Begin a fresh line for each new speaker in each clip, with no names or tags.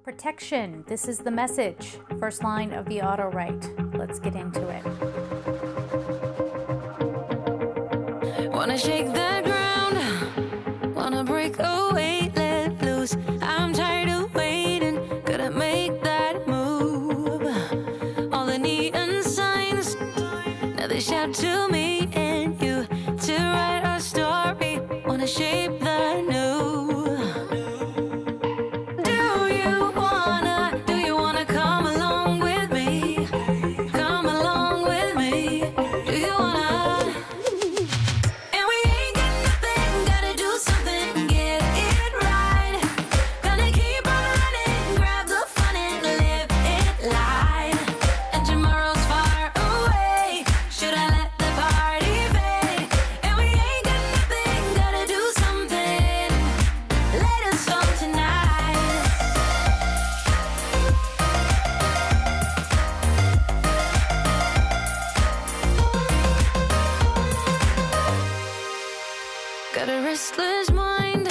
Protection. This is the message. First line of the auto write. Let's get into it.
Wanna shake the ground, wanna break away, let loose. I'm tired of waiting, gotta make that move. All the neon signs, now they shout to me and you to write our story. Wanna shape the new. Do you wanna come along with me? Come along with me. Do you wanna? And we ain't got nothing, gotta do something, get it right. Gonna keep on running, grab the fun and live it light. And tomorrow's far away, should I let the party fade? And we ain't got nothing, gotta do something, let us on tonight. Got a restless mind,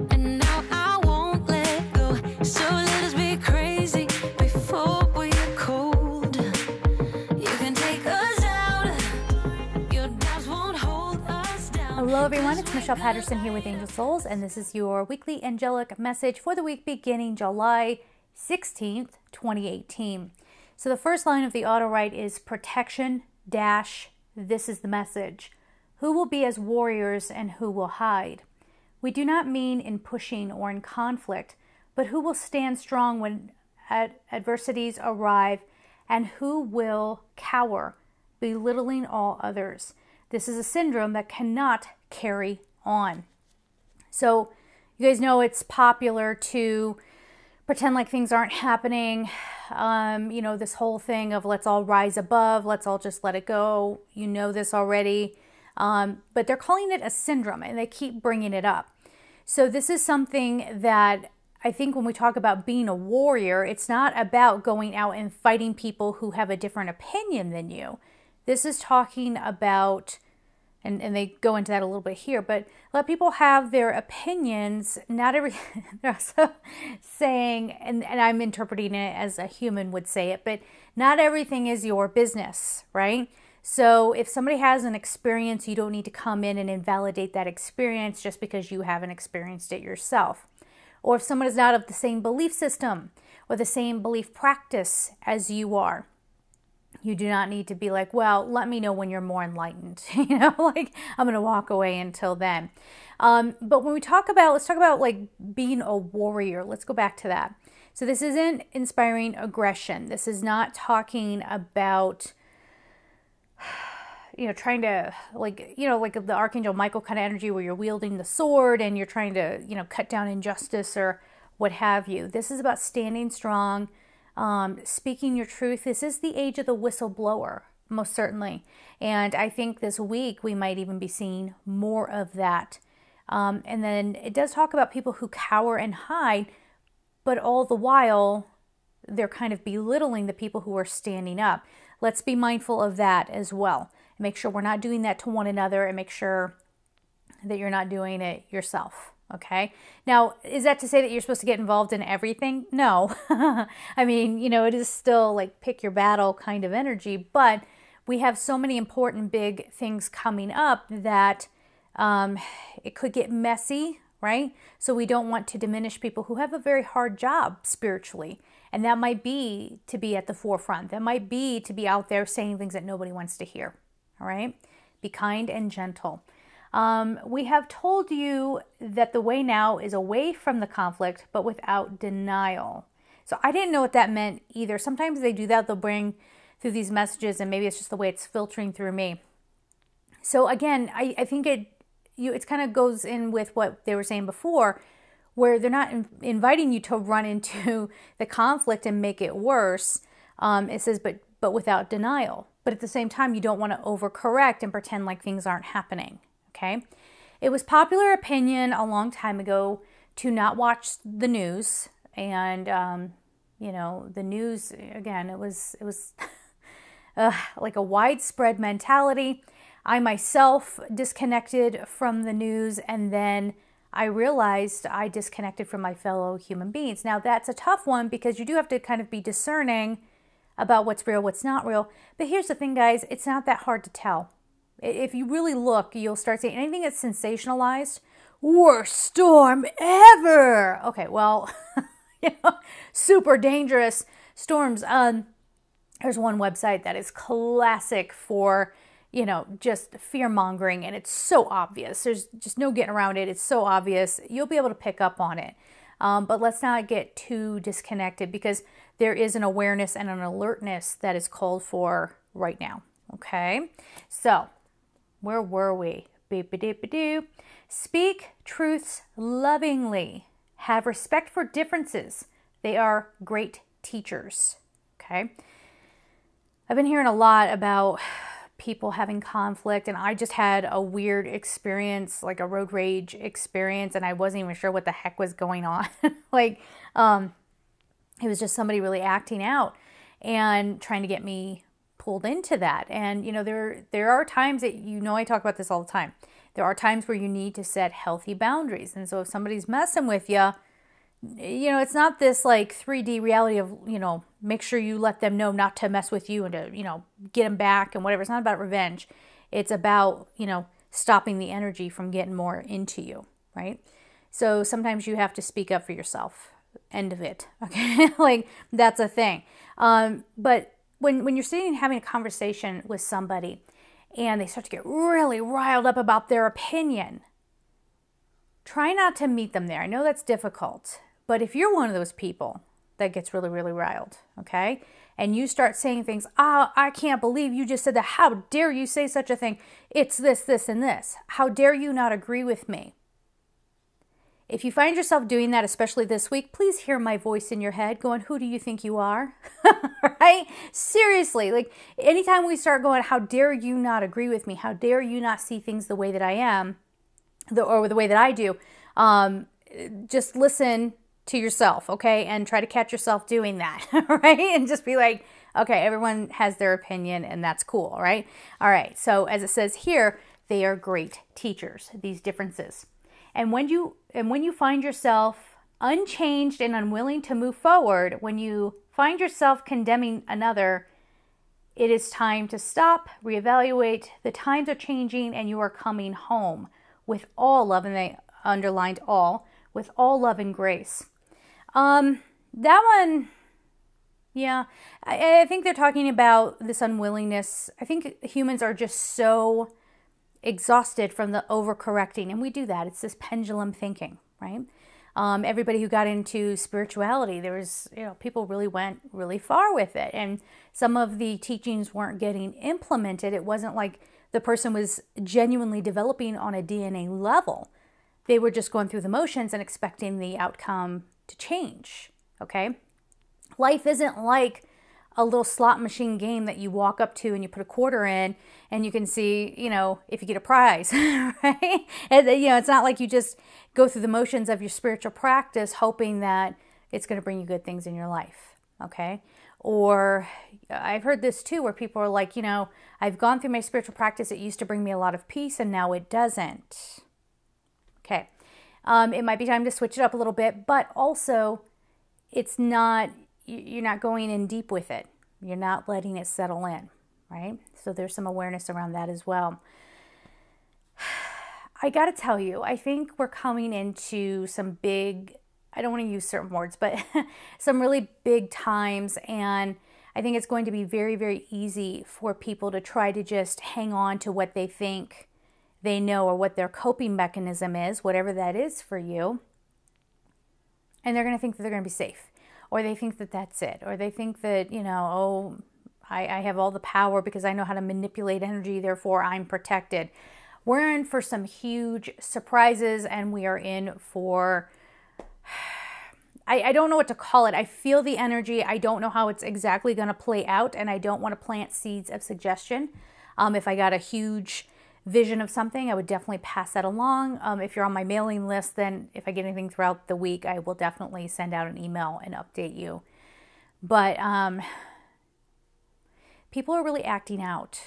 and now I won't let go. So let us be crazy before we are cold. You can take us out, your doubts won't hold us down.
Hello everyone, it's Michelle Patterson here with Angel Souls, and this is your weekly angelic message for the week beginning July 16th, 2018. So the first line of the auto write is protection dash, this is the message. Who will be as warriors and who will hide? We do not mean in pushing or in conflict, but who will stand strong when adversities arrive, and who will cower, belittling all others. This is a syndrome that cannot carry on. So you guys know it's popular to pretend like things aren't happening. This whole thing of let's all rise above, let's all just let it go. You know this already. But they're calling it a syndrome and they keep bringing it up. So this is something that I think when we talk about being a warrior, it's not about going out and fighting people who have a different opinion than you. This is talking about, and they go into that a little bit here, but let people have their opinions. Not every, they're also saying, and I'm interpreting it as a human would say it, but not everything is your business, right? So if somebody has an experience, you don't need to come in and invalidate that experience just because you haven't experienced it yourself. Or if someone is not of the same belief system or the same belief practice as you are, you do not need to be like, well, let me know when you're more enlightened. Like I'm going to walk away until then. But when we talk about, let's talk about like being a warrior. Let's go back to that. So this isn't inspiring aggression. This is not talking about trying to like the Archangel Michael kind of energy where you're wielding the sword and you're trying to, cut down injustice or what have you. This is about standing strong, speaking your truth. This is the age of the whistleblower, most certainly. And I think this week we might even be seeing more of that. And then it does talk about people who cower and hide, but all the while they're kind of belittling the people who are standing up. Let's be mindful of that as well. Make sure we're not doing that to one another and make sure that you're not doing it yourself, okay? Now, is that to say that you're supposed to get involved in everything? No. I mean, it is still like pick your battle kind of energy, but we have so many important big things coming up that it could get messy, right? So we don't want to diminish people who have a very hard job spiritually. And that might be to be at the forefront. That might be to be out there saying things that nobody wants to hear. All right? Be kind and gentle. We have told you that the way now is away from the conflict, but without denial. So I didn't know what that meant either. Sometimes they do that. They'll bring through these messages, and maybe it's just the way it's filtering through me. So again, I think it kind of goes in with what they were saying before, where they're not inviting you to run into the conflict and make it worse. It says, but without denial. But at the same time, you don't want to overcorrect and pretend like things aren't happening, okay? It was popular opinion a long time ago to not watch the news. And, the news, again, it was like a widespread mentality. I myself disconnected from the news, and then I realized I disconnected from my fellow human beings. Now, that's a tough one because you do have to kind of be discerning about what's real, what's not real. But here's the thing, guys, it's not that hard to tell. If you really look, you'll start seeing anything that's sensationalized. Worst storm ever. Okay, well, super dangerous storms. There's one website that is classic for, just fear mongering, and it's so obvious. There's just no getting around it. It's so obvious. You'll be able to pick up on it. But let's not get too disconnected because there is an awareness and an alertness that is called for right now. Okay, so where were we? Beep-a-deep-a-doo. Speak truths lovingly. Have respect for differences. They are great teachers. Okay. I've been hearing a lot about people having conflict, and I just had a weird experience, like a road rage experience, and I wasn't even sure what the heck was going on. It was just somebody really acting out and trying to get me pulled into that. And, there are times that, I talk about this all the time. There are times where you need to set healthy boundaries. And so if somebody's messing with you, it's not this like 3D reality of, make sure you let them know not to mess with you and to, get them back and whatever. It's not about revenge. It's about, stopping the energy from getting more into you, right? So sometimes you have to speak up for yourself. End of it. Okay. That's a thing. But when you're sitting and having a conversation with somebody and they start to get really riled up about their opinion, try not to meet them there. I know that's difficult, but if you're one of those people that gets really, really riled, okay, and you start saying things, I can't believe you just said that. How dare you say such a thing? It's this, this, and this. How dare you not agree with me? If you find yourself doing that, especially this week, please hear my voice in your head going, who do you think you are? Right? Seriously, anytime we start going, how dare you not agree with me? How dare you not see things the way that I am, or the way that I do? Just listen to yourself, okay? And try to catch yourself doing that, right? And just be like, okay, everyone has their opinion and that's cool, right? All right, so as it says here, they are great teachers, these differences. And when you find yourself unchanged and unwilling to move forward, when you find yourself condemning another, it is time to stop, reevaluate. The times are changing and you are coming home with all love, and they underlined all, with all love and grace. That one, yeah, I think they're talking about this unwillingness. I think humans are just so exhausted from the overcorrecting, and we do that. It's this pendulum thinking, right? Everybody who got into spirituality, there was, people really went really far with it, and some of the teachings weren't getting implemented. It wasn't like the person was genuinely developing on a DNA level. They were just going through the motions and expecting the outcome to change, okay? Life isn't like a little slot machine game that you walk up to and you put a quarter in and you can see, if you get a prize, right? And, it's not like you just go through the motions of your spiritual practice hoping that it's going to bring you good things in your life, okay? Or I've heard this too, where people are like, I've gone through my spiritual practice. It used to bring me a lot of peace and now it doesn't. Okay. It might be time to switch it up a little bit, but also you're not going in deep with it. You're not letting it settle in, right? So there's some awareness around that as well. I got to tell you, I think we're coming into some big, I don't want to use certain words, but some really big times. And I think it's going to be very, very easy for people to try to just hang on to what they think they know or what their coping mechanism is, whatever that is for you. And they're going to think that they're going to be safe. Or they think that that's it. Or they think that, I have all the power because I know how to manipulate energy, therefore I'm protected. We're in for some huge surprises, and we are in for, I don't know what to call it. I feel the energy. I don't know how it's exactly going to play out, and I don't want to plant seeds of suggestion. If I got a huge vision of something, I would definitely pass that along. If you're on my mailing list, then if I get anything throughout the week, I will definitely send out an email and update you. But people are really acting out.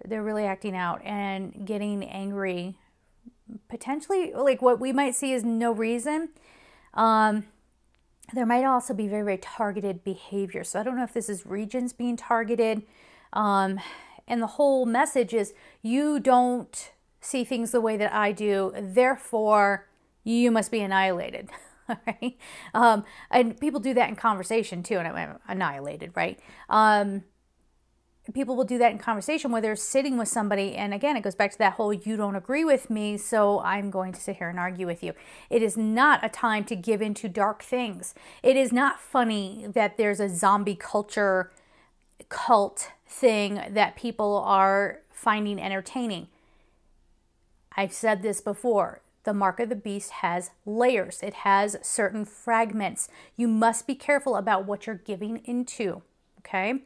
They're really acting out and getting angry potentially, like what we might see is no reason. There might also be very, very targeted behavior. So I don't know if this is regions being targeted. And the whole message is you don't see things the way that I do, therefore you must be annihilated. All right. And people do that in conversation too, and I'm annihilated, right? People will do that in conversation where they're sitting with somebody, and again, it goes back to that whole you don't agree with me, so I'm going to sit here and argue with you. It is not a time to give into dark things. It is not funny that there's a zombie culture cult thing that people are finding entertaining. I've said this before. The mark of the beast has layers. It has certain fragments. You must be careful about what you're giving into, okay?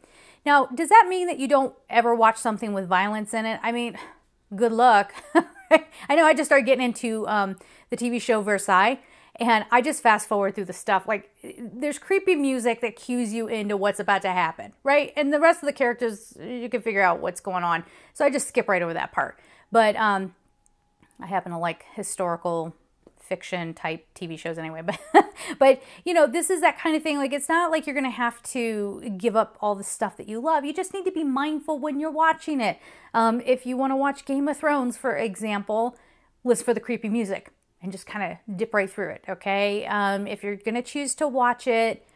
Now, does that mean that you don't ever watch something with violence in it? I mean, good luck. I know I just started getting into the TV show Versailles, and I just fast forward through the stuff. Like, there's creepy music that cues you into what's about to happen, right? And the rest of the characters, you can figure out what's going on. So I just skip right over that part. But I happen to like historical fiction type TV shows anyway, but you know, this is that kind of thing. Like, it's not like you're going to have to give up all the stuff that you love. You just need to be mindful when you're watching it. If you want to watch Game of Thrones, for example, listen for the creepy music and just kind of dip right through it. Okay. If you're going to choose to watch it,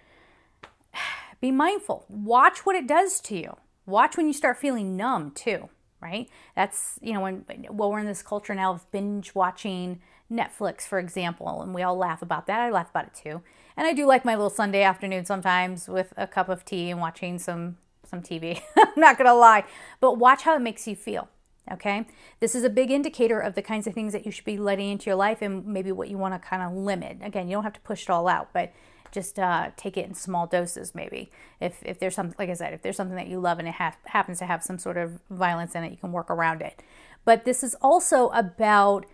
be mindful. Watch what it does to you. Watch when you start feeling numb too. Right? That's, you know, when we're in this culture now of binge watching Netflix, for example, and we all laugh about that. I laugh about it too. And I do like my little Sunday afternoon sometimes with a cup of tea and watching some TV. I'm not going to lie. But watch how it makes you feel. Okay? This is a big indicator of the kinds of things that you should be letting into your life and maybe what you want to kind of limit. Again, you don't have to push it all out, but just take it in small doses maybe. If there's something, like I said, if there's something that you love and it happens to have some sort of violence in it, you can work around it. But this is also about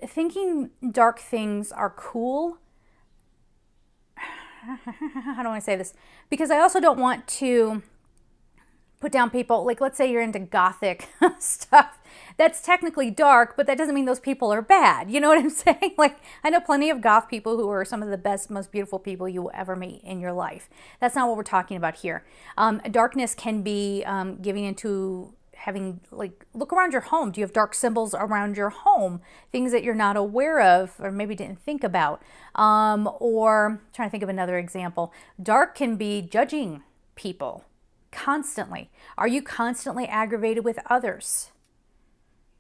thinking dark things are cool. How do I say this? Because I also don't want to put down people, like let's say you're into gothic stuff. That's technically dark, but that doesn't mean those people are bad. You know what I'm saying? Like, I know plenty of goth people who are some of the best, most beautiful people you will ever meet in your life. That's not what we're talking about here. Darkness can be giving into having, like, look around your home. Do you have dark symbols around your home? Things that you're not aware of or maybe didn't think about. Or, I'm trying to think of another example. Dark can be judging people constantly. Are you constantly aggravated with others?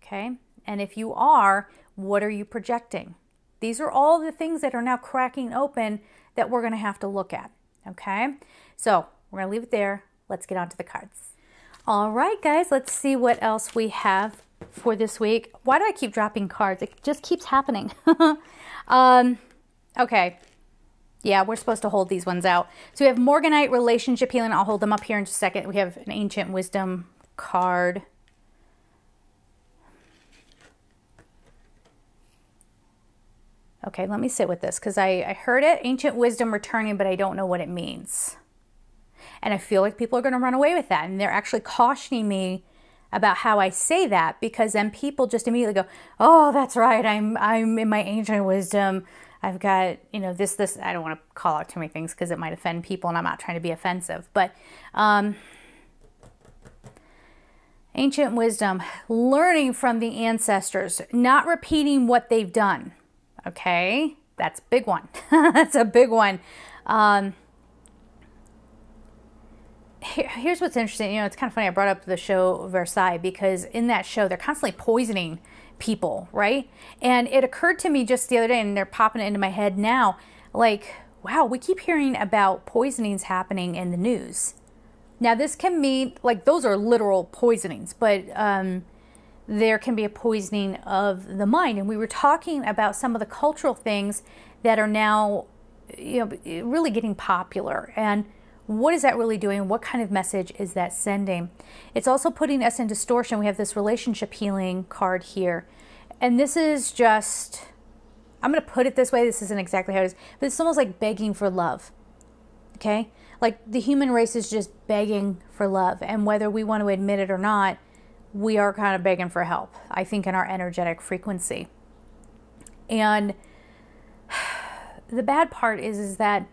Okay, and if you are, what are you projecting? These are all the things that are now cracking open that we're going to have to look at. Okay, so we're going to leave it there. Let's get on to the cards. All right, guys, let's see what else we have for this week. Why do I keep dropping cards? It just keeps happening. Okay, yeah, we're supposed to hold these ones out. So we have Morganite, relationship healing. I'll hold them up here in just a second. We have an ancient wisdom card. Okay, let me sit with this because I heard it, ancient wisdom returning, but I don't know what it means. And I feel like people are going to run away with that. And they're actually cautioning me about how I say that, because then people just immediately go, oh, that's right. I'm in my ancient wisdom. I've got, you know, this. I don't want to call out too many things because it might offend people and I'm not trying to be offensive. But ancient wisdom, learning from the ancestors, not repeating what they've done. Okay, that's a big one. That's a big one. Here's what's interesting. You know, it's kind of funny. I brought up the show Versailles because in that show, they're constantly poisoning people, right? And it occurred to me just the other day, and they're popping it into my head now, like, wow, we keep hearing about poisonings happening in the news. Now, this can mean, like, those are literal poisonings, but there can be a poisoning of the mind. And we were talking about some of the cultural things that are now, you know, really getting popular. And what is that really doing? What kind of message is that sending? It's also putting us in distortion. We have this relationship healing card here. And this is just, I'm going to put it this way. This isn't exactly how it is, but it's almost like begging for love. Okay? Like the human race is just begging for love. And whether we want to admit it or not, we are kind of begging for help, I think, in our energetic frequency. And the bad part is that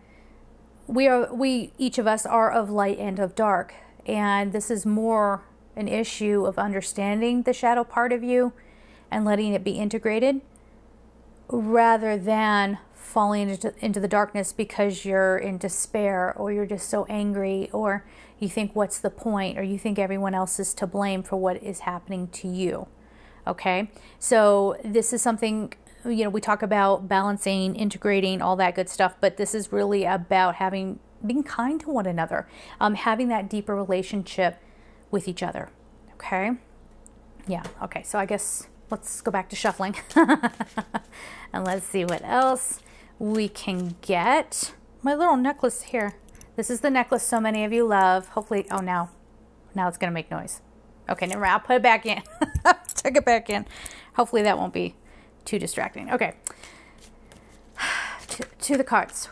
we each of us are of light and of dark. And this is more an issue of understanding the shadow part of you and letting it be integrated, rather than falling into the darkness because you're in despair, or you're just so angry, or you think, what's the point? Or you think everyone else is to blame for what is happening to you. Okay? So this is something, we talk about balancing, integrating, all that good stuff, but this is really about being kind to one another, having that deeper relationship with each other. Okay? Yeah. Okay. So I guess let's go back to shuffling and let's see what else we can get. My little necklace here. This is the necklace so many of you love. Hopefully, oh, now it's going to make noise. Okay, never mind. I'll put it back in. Tuck it back in. Hopefully that won't be too distracting. Okay. To the cards.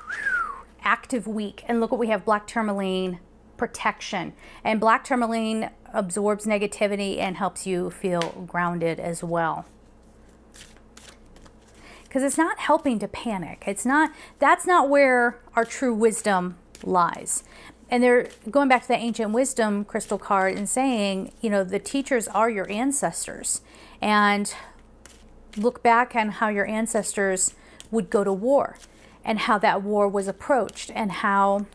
Active week. And look what we have. Black Tourmaline, protection. And black tourmaline absorbs negativity and helps you feel grounded as well. Because it's not helping to panic. That's not where our true wisdom lies. And they're going back to the ancient wisdom crystal card and saying, the teachers are your ancestors. And look back on how your ancestors would go to war, and how that war was approached, and how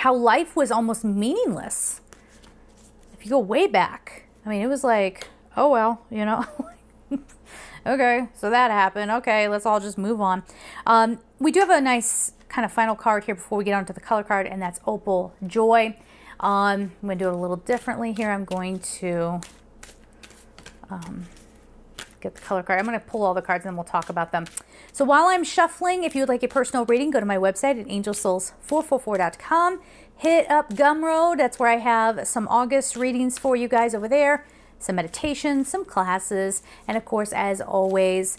life was almost meaningless. If you go way back, it was like, oh well, okay, so that happened. Okay, let's all just move on. We do have a nice kind of final card here before we get on to the color card, and that's Opal Joy. I'm going to do it a little differently here. I'm going to get the color card. I'm going to pull all the cards and then we'll talk about them. So while I'm shuffling, if you would like a personal reading, go to my website at angelsouls444.com. Hit up Gumroad. That's where I have some August readings for you guys over there. Some meditations, some classes, and of course, as always,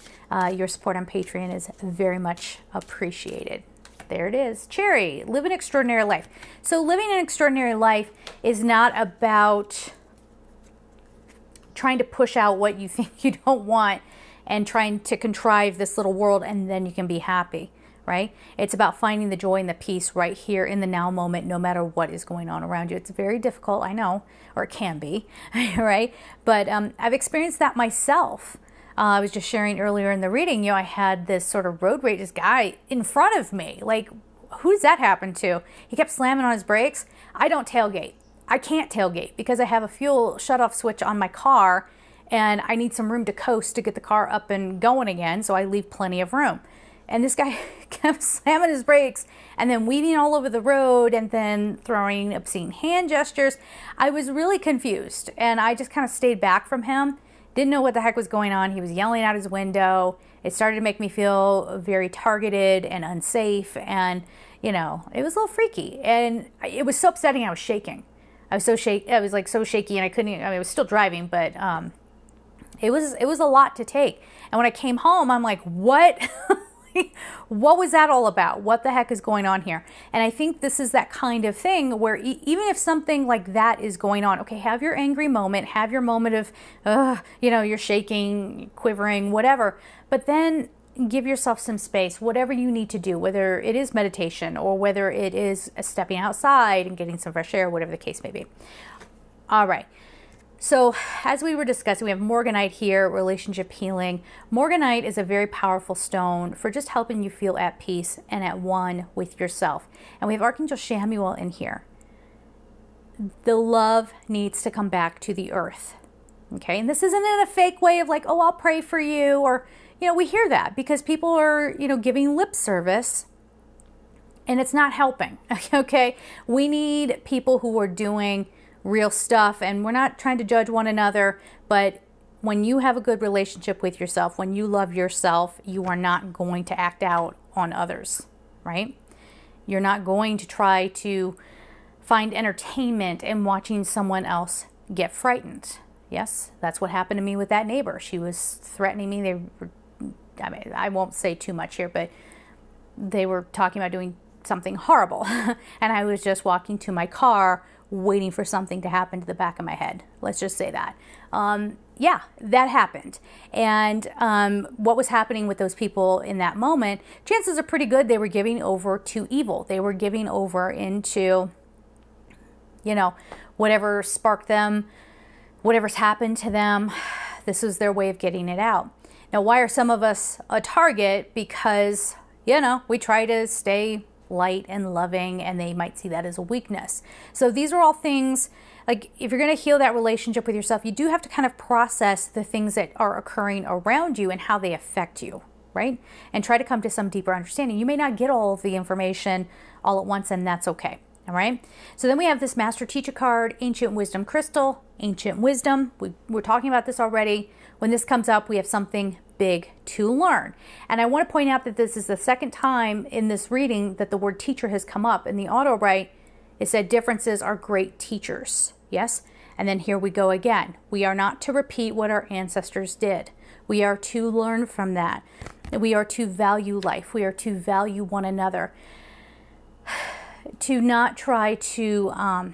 your support on Patreon is very much appreciated. There it is. Cherry, live an extraordinary life. So living an extraordinary life is not about trying to push out what you think you don't want and trying to contrive this little world and then you can be happy, right? It's about finding the joy and the peace right here in the now moment, no matter what is going on around you. It's very difficult, I know, or it can be, right? But I've experienced that myself. I was just sharing earlier in the reading, I had this sort of road rage, this guy in front of me. Like, who does that happen to? He kept slamming on his brakes. I don't tailgate. I can't tailgate because I have a fuel shutoff switch on my car and I need some room to coast to get the car up and going again, so I leave plenty of room. And this guy kept slamming his brakes and then weaving all over the road and then throwing obscene hand gestures. I was really confused and I just kind of stayed back from him. Didn't know what the heck was going on. He was yelling out his window. It started to make me feel very targeted and unsafe, and it was a little freaky. And it was so upsetting. I was shaking. I was so shaky. I was like so shaky, and I couldn't. I was still driving, but it was a lot to take. And when I came home, I'm like, what? What was that all about? What the heck is going on here? And I think this is that kind of thing where even if something like that is going on, okay, have your angry moment, have your moment of, you're shaking, quivering, whatever, but then give yourself some space, whatever you need to do, whether it is meditation or whether it is stepping outside and getting some fresh air, whatever the case may be. All right. So as we were discussing, we have Morganite here, relationship healing. Morganite is a very powerful stone for just helping you feel at peace and at one with yourself. And we have Archangel Chamuel in here. The love needs to come back to the earth. Okay, and this isn't in a fake way of like, oh, I'll pray for you, or, we hear that because people are, giving lip service and it's not helping. Okay, we need people who are doing real stuff, and we're not trying to judge one another, but when you have a good relationship with yourself, when you love yourself, you are not going to act out on others, right? You're not going to try to find entertainment in watching someone else get frightened. Yes, that's what happened to me with that neighbor. She was threatening me. I won't say too much here, but they were talking about doing something horrible. And I was just walking to my car waiting for something to happen to the back of my head. Let's just say that. Yeah, that happened. And what was happening with those people in that moment, chances are pretty good they were giving over to evil. They were giving over into, you know, whatever sparked them, whatever's happened to them. This is their way of getting it out. Now, why are some of us a target? Because, you know, we try to stay light and loving, and they might see that as a weakness. So these are all things, like, if you're going to heal that relationship with yourself, you do have to kind of process the things that are occurring around you and how they affect you, right? And try to come to some deeper understanding. You may not get all of the information all at once, and that's okay. All right. So then we have this Master Teacher card, Ancient Wisdom Crystal, Ancient Wisdom. We're talking about this already. When this comes up, we have something big to learn. And I want to point out that this is the second time in this reading that the word teacher has come up. In the auto write, it said differences are great teachers. Yes. And then here we go again. We are not to repeat what our ancestors did. We are to learn from that. We are to value life. We are to value one another. To not try to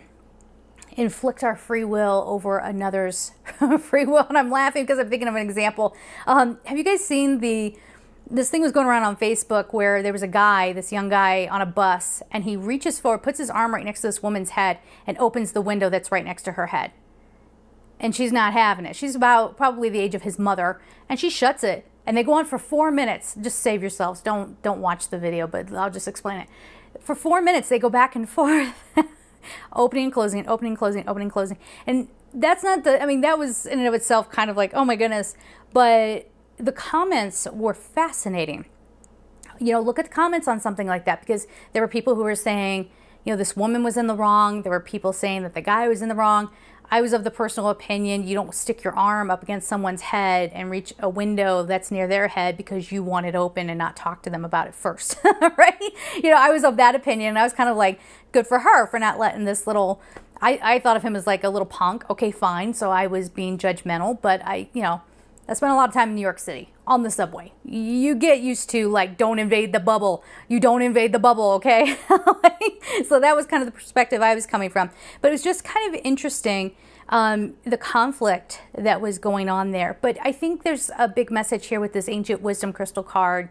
inflict our free will over another's free will. And I'm laughing because I'm thinking of an example. Have you guys seen this thing was going around on Facebook where there was a guy, this young guy on a bus, and he reaches forward, puts his arm right next to this woman's head and opens the window that's right next to her head. And she's not having it. She's about probably the age of his mother, and she shuts it. And they go on for 4 minutes. Just save yourselves. Don't watch the video, but I'll just explain it. For 4 minutes, they go back and forth, opening and closing, opening, closing, opening, closing. And that's not I mean, that was in and of itself kind of like, oh my goodness. But the comments were fascinating. You know, look at the comments on something like that, because there were people who were saying, you know, this woman was in the wrong. There were people saying that the guy was in the wrong. I was of the personal opinion, you don't stick your arm up against someone's head and reach a window that's near their head because you want it open and not talk to them about it first, right? You know, I was of that opinion, and I was kind of like, good for her for not letting this little, I thought of him as like a little punk. Okay, fine. So I was being judgmental, but I spent a lot of time in New York City on the subway. You get used to, like, don't invade the bubble. You don't invade the bubble, okay? So that was kind of the perspective I was coming from. But it was just kind of interesting, the conflict that was going on there. But I think there's a big message here with this Ancient Wisdom Crystal card.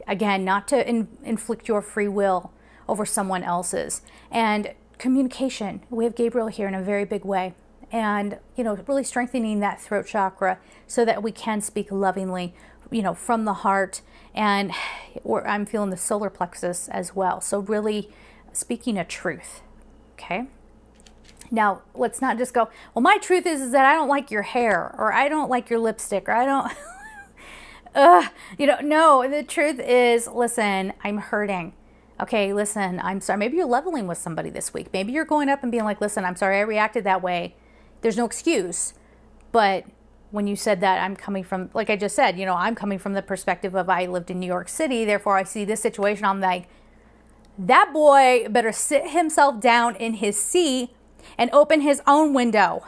Again, not to inflict your free will over someone else's. And communication. We have Gabriel here in a very big way. And, you know, really strengthening that throat chakra so that we can speak lovingly, you know, from the heart. And I'm feeling the solar plexus as well. So really speaking a truth. Okay. Now, let's not just go, well, my truth is that I don't like your hair, or I don't like your lipstick, or I don't, you know, no, the truth is, listen, I'm hurting. Okay, listen, I'm sorry. Maybe you're leveling with somebody this week. Maybe you're going up and being like, listen, I'm sorry I reacted that way. There's no excuse. But when you said that, I'm coming from, like I just said, you know, I'm coming from the perspective of I lived in New York City. Therefore, I see this situation. I'm like, that boy better sit himself down in his seat and open his own window.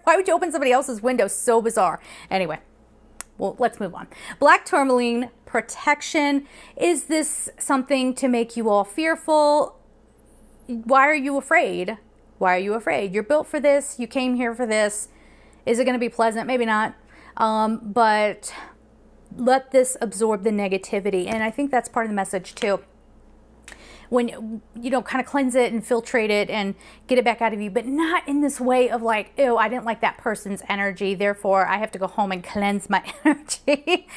Why would you open somebody else's window? So bizarre. Anyway, well, let's move on. Black Tourmaline, protection. Is this something to make you all fearful? Why are you afraid? Why are you afraid? You're built for this. You came here for this. Is it going to be pleasant? Maybe not. But let this absorb the negativity. And I think that's part of the message too. When, you know, kind of cleanse it and filtrate it and get it back out of you, but not in this way of like, ew, I didn't like that person's energy, therefore I have to go home and cleanse my energy.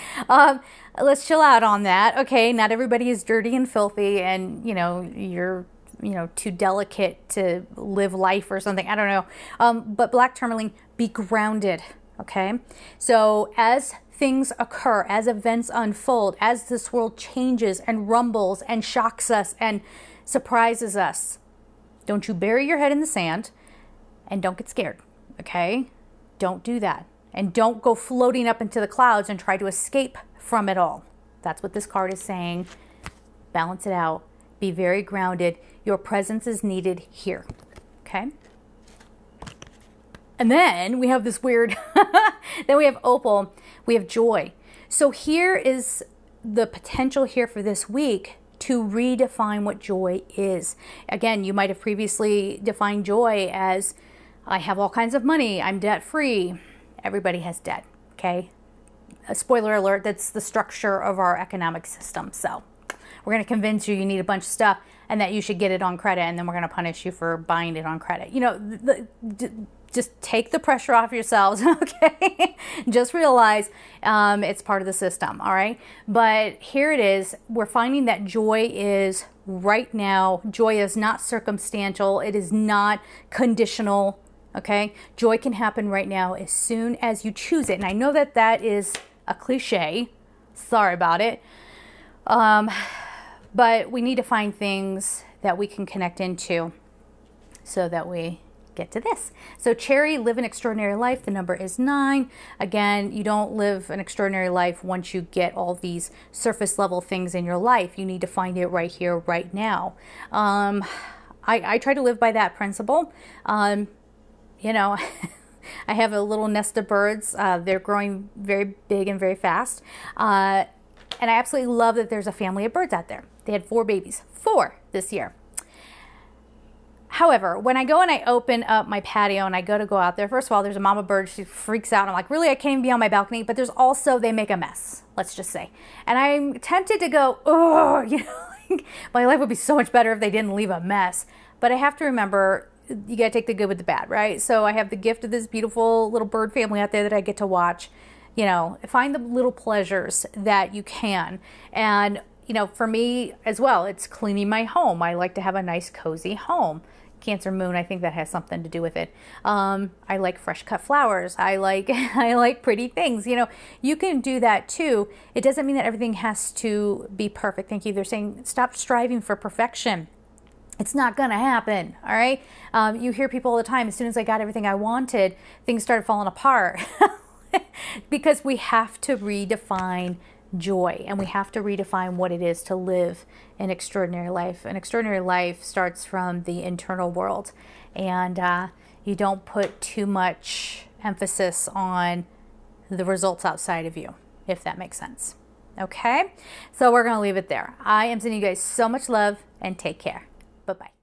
Let's chill out on that. Okay, not everybody is dirty and filthy, and, you know, you're, you know, too delicate to live life or something. I don't know. But Black Tourmaline, be grounded. Okay, so as things occur, as events unfold, as this world changes and rumbles and shocks us and surprises us, don't you bury your head in the sand, and don't get scared. Okay, don't do that, and don't go floating up into the clouds and try to escape from it all. That's what this card is saying. Balance it out. Be very grounded. Your presence is needed here. Okay. And then we have this weird, then we have opal, we have joy. So here is the potential here for this week to redefine what joy is. Again, you might have previously defined joy as, I have all kinds of money, I'm debt free. Everybody has debt, okay? A spoiler alert, that's the structure of our economic system. So we're going to convince you need a bunch of stuff and that you should get it on credit, and then we're going to punish you for buying it on credit. You know, just take the pressure off yourselves, okay? Just realize it's part of the system, all right? But here it is. We're finding that joy is right now. Joy is not circumstantial. It is not conditional, okay? Joy can happen right now as soon as you choose it. And I know that that is a cliche. Sorry about it. But we need to find things that we can connect into so that we get to this. So Cherry, live an extraordinary life. The number is 9. Again, you don't live an extraordinary life once you get all these surface level things in your life. You need to find it right here, right now. I try to live by that principle. You know, I have a little nest of birds. They're growing very big and very fast. And I absolutely love that there's a family of birds out there. They had 4 babies, 4 this year. However, when I go and I open up my patio and I go out there, first of all, there's a mama bird. She freaks out. And I'm like, really? I can't even be on my balcony. But there's also, they make a mess, let's just say. And I'm tempted to go, oh, you know, my life would be so much better if they didn't leave a mess. But I have to remember, you got to take the good with the bad, right? So I have the gift of this beautiful little bird family out there that I get to watch. You know, find the little pleasures that you can. And, you know, for me as well, it's cleaning my home. I like to have a nice, cozy home. Cancer moon, I think that has something to do with it. I like fresh cut flowers. I like pretty things. You know, you can do that too. It doesn't mean that everything has to be perfect. Thank you. They're saying stop striving for perfection. It's not gonna happen, all right? You hear people all the time, as soon as I got everything I wanted, things started falling apart. Because we have to redefine joy, and we have to redefine what it is to live an extraordinary life. An extraordinary life starts from the internal world, and you don't put too much emphasis on the results outside of you, if that makes sense. Okay, so we're gonna leave it there. I am sending you guys so much love, and take care. Bye-bye.